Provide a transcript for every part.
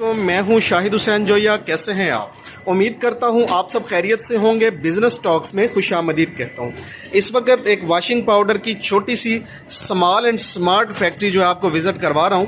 तो मैं हूं शाहिद हुसैन जोया। कैसे हैं आप? उम्मीद करता हूं आप सब खैरियत से होंगे। बिजनेस टॉक्स में खुशामदीद कहता हूं। इस वक्त एक वॉशिंग पाउडर की छोटी C small and smart factory जो है आपको विज़िट करवा रहा हूं।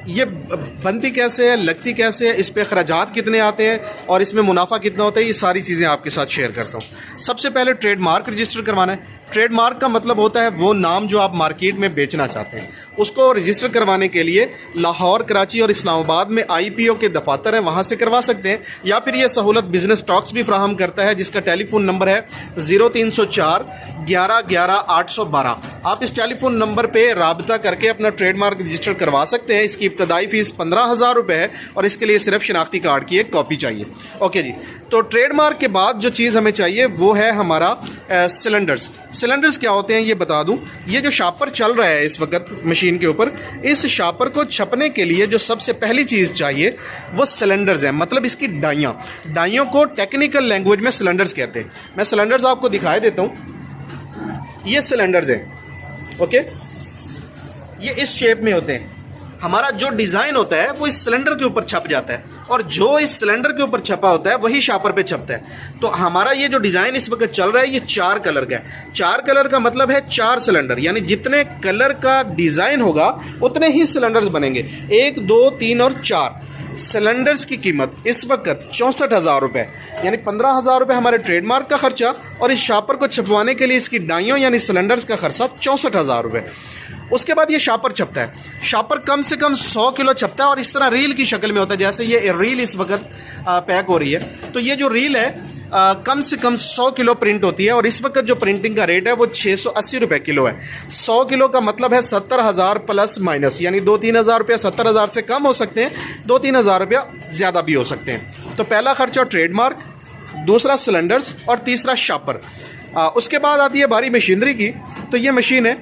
ये बनती कैसे है, लगती कैसे है, इस पे अखराजात कितने आते हैं और इसमें मुनाफा कितना होता है, ये सारी चीज़ें आपके साथ शेयर करता हूँ। सबसे पहले ट्रेडमार्क रजिस्टर करवाना है। ट्रेडमार्क का मतलब होता है वो नाम जो आप मार्केट में बेचना चाहते हैं, उसको रजिस्टर करवाने के लिए लाहौर, कराची और इस्लामाबाद में IPO के दफातर हैं, वहाँ से करवा सकते हैं, या फिर ये सहूलत बिजनेस टॉक्स भी फ्राहम करता है, जिसका टेलीफोन नंबर है 0304 11 11 812। आप इस टेलीफोन नंबर पे राबता करके अपना ट्रेडमार्क रजिस्टर करवा सकते हैं। इसकी इब्तदाई फ़ीस 15,000 रुपये है और इसके लिए सिर्फ शनाख्ती कार्ड की एक कॉपी चाहिए। ओके जी, तो ट्रेडमार्क के बाद जो चीज़ हमें चाहिए वो है हमारा सिलेंडर्स। सिलेंडर्स क्या होते हैं ये बता दूं। ये जो शापर चल रहा है इस वक्त मशीन के ऊपर, इस शापर को छपने के लिए जो सबसे पहली चीज़ चाहिए वो सिलेंडर्स हैं, मतलब इसकी डाइयाँ। डाइयों को टेक्निकल लैंग्वेज में सिलेंडर्स कहते हैं। मैं सिलेंडर्स आपको दिखाई देता हूँ। ये सिलेंडर्स हैं, ओके। ये इस शेप में होते हैं। हमारा जो डिज़ाइन होता है वो इस सिलेंडर के ऊपर छप जाता है और जो इस सिलेंडर के ऊपर छपा होता है वही शापर पे छपता है। तो हमारा ये जो डिज़ाइन इस वक्त चल रहा है ये 4 कलर का है। 4 कलर का मतलब है 4 सिलेंडर, यानी जितने कलर का डिज़ाइन होगा उतने ही सिलेंडर्स बनेंगे। 1, 2, 3 और 4 सिलेंडर्स की कीमत इस वक्त 64,000 रुपये, यानी 15,000 रुपये हमारे ट्रेडमार्क का खर्चा, और इस शापर को छपवाने के लिए इसकी डाइयों यानी सिलेंडर्स का खर्चा 64,000 रुपये। उसके बाद ये शापर छपता है। शापर कम से कम 100 किलो छपता है और इस तरह रील की शक्ल में होता है, जैसे ये रील इस वक्त पैक हो रही है। तो ये जो रील है कम से कम 100 किलो प्रिंट होती है और इस वक्त जो प्रिंटिंग का रेट है वो 680 रुपये किलो है। 100 किलो का मतलब है 70,000 प्लस माइनस, यानी 2-3 हज़ार रुपया 70,000 से कम हो सकते हैं, 2-3 हज़ार रुपया ज़्यादा भी हो सकते हैं। तो पहला खर्चा ट्रेडमार्क, दूसरा सिलेंडर्स और तीसरा शापर। उसके बाद आती है बारी मशीनरी की। तो ये मशीन है,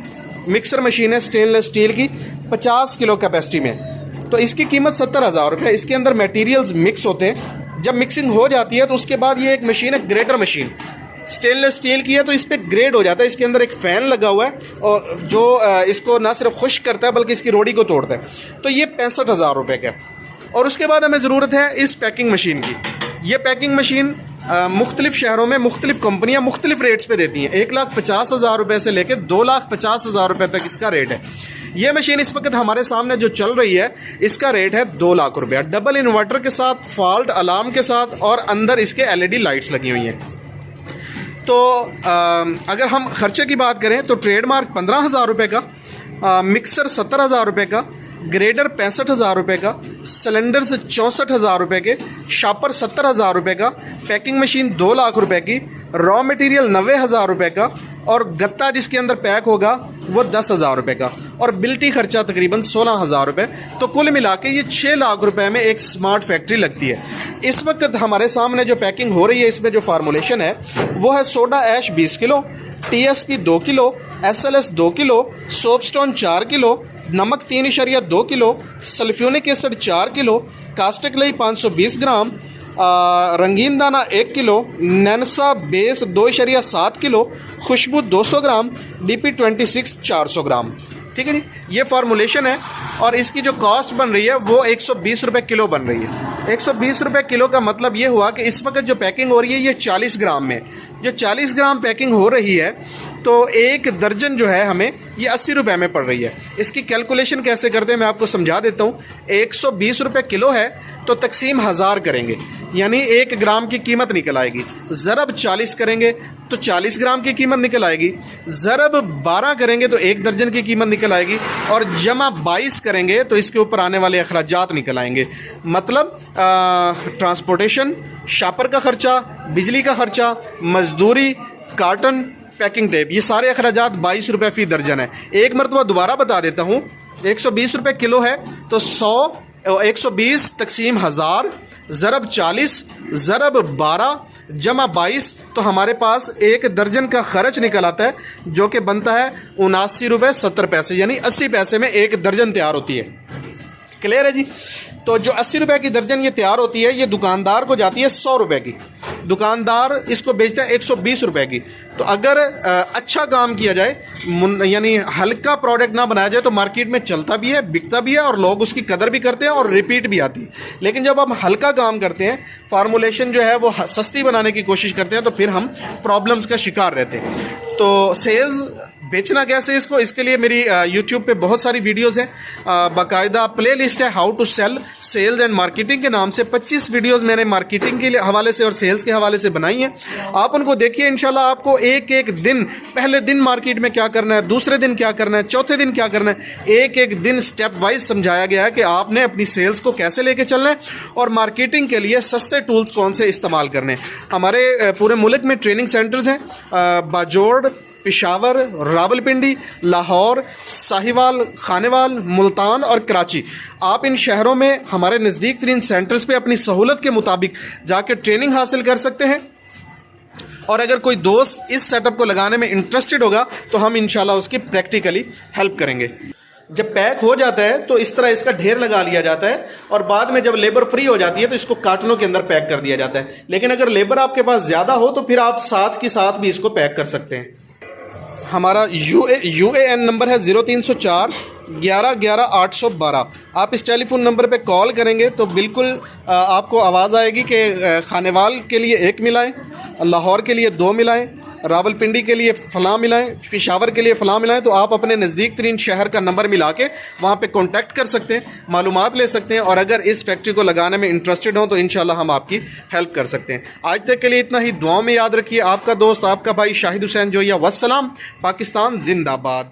मिक्सर मशीन है स्टेनलेस स्टील की, 50 किलो कैपेसिटी में। तो इसकी कीमत 70,000 रुपये। इसके अंदर मटेरियल्स मिक्स होते हैं। जब मिक्सिंग हो जाती है तो उसके बाद ये एक मशीन है ग्रेटर मशीन, स्टेनलेस स्टील की है, तो इस पर ग्रेड हो जाता है। इसके अंदर एक फ़ैन लगा हुआ है और जो इसको ना सिर्फ खुश्क करता है बल्कि इसकी रोड़ी को तोड़ता है। तो ये 65,000 रुपये का। और उसके बाद हमें ज़रूरत है इस पैकिंग मशीन की। ये पैकिंग मशीन मुख्तलिफ शहरों में मुख्तलिफ कंपनियां मुख्तलिफ रेट्स पे देती हैं। 1,50,000 रुपये से लेकर 2,50,000 रुपये तक इसका रेट है। ये मशीन इस वक्त हमारे सामने जो चल रही है इसका रेट है 2 लाख रुपया, डबल इन्वर्टर के साथ, फॉल्ट अलार्म के साथ, और अंदर इसके LED लाइट्स लगी हुई हैं। तो अगर हम खर्चे की बात करें तो ट्रेडमार्क 15,000 रुपये का, मिक्सर 70,000 रुपये का, ग्रेडर 65,000 रुपये का, सिलेंडर से 64,000 रुपये के, शापर 70,000 रुपये का, पैकिंग मशीन 2 लाख रुपए की, रॉ मटेरियल 90,000 रुपये का, और गत्ता जिसके अंदर पैक होगा वो 10,000 रुपये का, और बिल्टी खर्चा तकरीबन 16,000 रुपये। तो कुल मिला के ये 6 लाख रुपए में एक स्मार्ट फैक्ट्री लगती है। इस वक्त हमारे सामने जो पैकिंग हो रही है इसमें जो फार्मूलेशन है वो है soda ash 20 kilo, TSP 2 kilo, SLS 2 kilo, soapstone 4 kilo, नमक 3.2 kilo, sulphonic acid 4 kilo, caustic lye 520 gram, रंगीन दाना 1 किलो, नैनसा बेस 2.7 किलो, खुशबू 200 ग्राम, DP26 400 ग्राम। ठीक है जी, ये फार्मूलेशन है और इसकी जो कॉस्ट बन रही है वो 120 रुपये किलो बन रही है। 120 रुपये किलो का मतलब ये हुआ कि इस वक्त जो पैकिंग हो रही है ये 40 ग्राम में। जो 40 ग्राम पैकिंग हो रही है तो एक दर्जन जो है हमें ये 80 रुपये में पड़ रही है। इसकी कैलकुलेशन कैसे करते हैं मैं आपको समझा देता हूँ। 120 रुपये किलो है तो तकसीम 1000 करेंगे, यानी 1 ग्राम की कीमत निकल आएगी। ज़रब 40 करेंगे तो 40 ग्राम की कीमत निकल आएगी। ज़रब 12 करेंगे तो 1 दर्जन की कीमत निकल आएगी, और जमा 22 करेंगे तो इसके ऊपर आने वाले अखराजात निकल आएंगे। मतलब ट्रांसपोर्टेशन, शापर का खर्चा, बिजली का खर्चा, मजदूरी, कार्टन, पैकिंग टेप, ये सारे अखराजात 22 रुपये फ़ी दर्जन है। एक मरतबा दोबारा बता देता हूँ, 120 रुपये किलो है तो 120 तकसीम 1000 ज़रब 40 ज़रब 12 जमा 22, तो हमारे पास 1 दर्जन का खर्च निकल आता है जो कि बनता है 79 रुपये 70 पैसे, यानी 80 पैसे में 1 दर्जन तैयार होती है। क्लियर है जी? तो जो 80 रुपये की दर्जन ये तैयार होती है ये दुकानदार को जाती है 100 रुपये की। दुकानदार इसको बेचता है 120 रुपए की। तो अगर अच्छा काम किया जाए, यानी हल्का प्रोडक्ट ना बनाया जाए, तो मार्केट में चलता भी है, बिकता भी है और लोग उसकी कदर भी करते हैं और रिपीट भी आती है। लेकिन जब हम हल्का काम करते हैं, फार्मूलेशन जो है वो सस्ती बनाने की कोशिश करते हैं, तो फिर हम प्रॉब्लम्स का शिकार रहते हैं। तो सेल्स बेचना कैसे इसको, इसके लिए मेरी यूट्यूब पे बहुत सारी वीडियोस हैं, बाकायदा प्ले लिस्ट है how to sell sales and marketing के नाम से। 25 वीडियोस मैंने मार्केटिंग के हवाले से और सेल्स के हवाले से बनाई हैं। आप उनको देखिए, इंशाल्लाह आपको एक एक दिन, पहले दिन मार्केट में क्या करना है, दूसरे दिन क्या करना है, चौथे दिन क्या करना है, एक एक दिन स्टेप वाइज समझाया गया है कि आपने अपनी सेल्स को कैसे लेके चलना है और मार्केटिंग के लिए सस्ते टूल्स कौन से इस्तेमाल करने हैं। हमारे पूरे मुल्क में ट्रेनिंग सेंटर्स हैं, बाजोड़, पेशावर, रावलपिंडी, लाहौर, साहिवाल, खानेवाल, मुल्तान और कराची। आप इन शहरों में हमारे नज़दीक तरीन सेंटर्स पे अपनी सहूलत के मुताबिक जाकर ट्रेनिंग हासिल कर सकते हैं। और अगर कोई दोस्त इस सेटअप को लगाने में इंटरेस्टेड होगा तो हम इंशाल्लाह उसकी प्रैक्टिकली हेल्प करेंगे। जब पैक हो जाता है तो इस तरह इसका ढेर लगा लिया जाता है और बाद में जब लेबर फ्री हो जाती है तो इसको कार्टनों के अंदर पैक कर दिया जाता है। लेकिन अगर लेबर आपके पास ज़्यादा हो तो फिर आप साथ के साथ भी इसको पैक कर सकते हैं। हमारा UAN नंबर है 0304 11 11 812। आप इस टेलीफोन नंबर पे कॉल करेंगे तो बिल्कुल आपको आवाज़ आएगी कि खानेवाल के लिए 1 मिलाएं, लाहौर के लिए 2 मिलाएं, रावलपिंडी के लिए फ़लाँ मिलाएं, पेशावर के लिए फ़लाँ मिलाएं। तो आप अपने नज़दीक तरीन शहर का नंबर मिला के वहाँ पे कांटेक्ट कर सकते हैं, मालूमात ले सकते हैं और अगर इस फैक्ट्री को लगाने में इंटरेस्टेड हो तो इंशाल्लाह हम आपकी हेल्प कर सकते हैं। आज तक के लिए इतना ही। दुआओं में याद रखिए। आपका दोस्त, आपका भाई शाहिद हुसैन जोया। वस्सलाम। पाकिस्तान जिंदाबाद।